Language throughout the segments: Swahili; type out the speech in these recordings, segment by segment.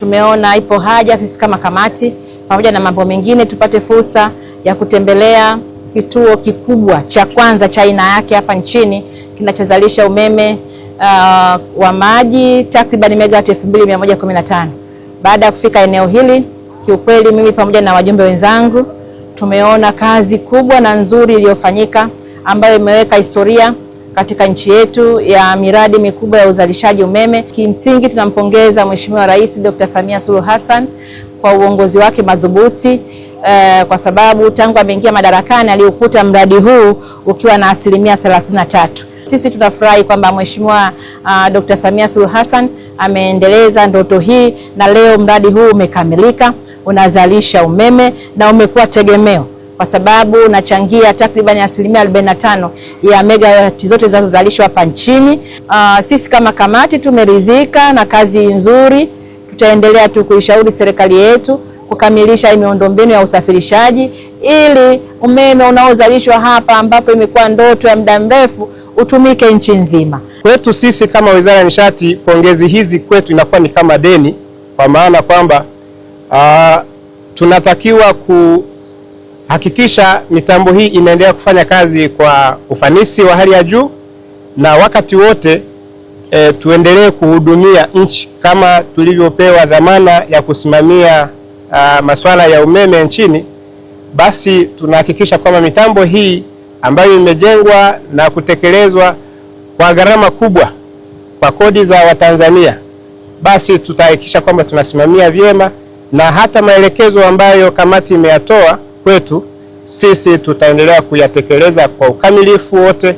Tumeona ipo haja sisi kama kamati pamoja na mambo mengine tupate fursa ya kutembelea kituo kikubwa cha kwanza cha aina yake hapa nchini kinachozalisha umeme wa maji takriban megawati 2115. Baada ya kufika eneo hili, kiukweli mimi pamoja na wajumbe wenzangu tumeona kazi kubwa na nzuri iliyofanyika ambayo imeweka historia katika nchi yetu ya miradi mikubwa ya uzalishaji umeme. Kimsingi tunampongeza Mheshimiwa Rais Dr. Samia Suluhu Hassan kwa uongozi wake madhubuti kwa sababu tangu ameingia madarakani aliukuta mradi huu ukiwa na 33%. Sisi tunafurahi kwamba Mheshimiwa Dr. Samia Suluhu Hassan ameendeleza ndoto hii na leo mradi huu umekamilika, unazalisha umeme na umekuwa tegemeo kwa sababu unachangia takriban 45% ya megawati zote zinazozalishwa hapa nchini. Sisi kama kamati tumeridhika na kazi nzuri. Tutaendelea tu kuishauri serikali yetu kukamilisha miundombinu ya usafirishaji ili umeme unaozalishwa hapa ambapo imekuwa ndoto ya muda mrefu utumike nchi nzima. Kwetu sisi kama Wizara ya Nishati, pongezi hizi kwetu inakuwa ni kama deni, kwa maana kwamba tunatakiwa kuhakikisha mitambo hii inaendelea kufanya kazi kwa ufanisi wa hali ya juu, na wakati wote tuendelee kuhudumia nchi kama tulivyopewa dhamana ya kusimamia masuala ya umeme nchini. Basi tunahakikisha kwamba mitambo hii ambayo imejengwa na kutekelezwa kwa gharama kubwa kwa kodi za Watanzania, basi tutahakikisha kwamba tunasimamia vyema, na hata maelekezo ambayo kamati imeyatoa kwetu sisi tutaendelea kuyatekeleza kwa ukamilifu wote,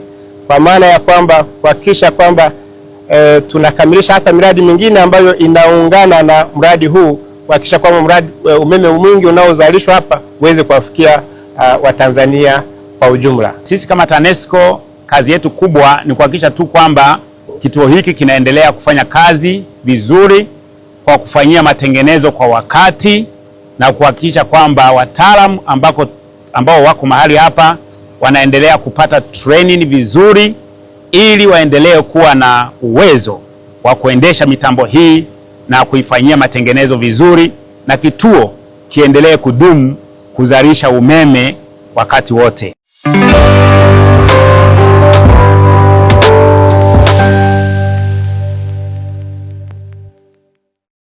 kwa maana ya kwamba kuhakikisha kwamba tunakamilisha hata miradi mingine ambayo inaungana na mradi huu, kuhakikisha kwamba umeme mwingi unaozalishwa hapa uweze kuwafikia Watanzania kwa ujumla. Sisi kama TANESCO kazi yetu kubwa ni kuhakikisha tu kwamba kituo hiki kinaendelea kufanya kazi vizuri kwa kufanyia matengenezo kwa wakati na kuhakikisha kwamba wataalamu ambao wako mahali hapa wanaendelea kupata training vizuri ili waendelee kuwa na uwezo wa kuendesha mitambo hii na kuifanyia matengenezo vizuri, na kituo kiendelee kudumu kuzalisha umeme wakati wote.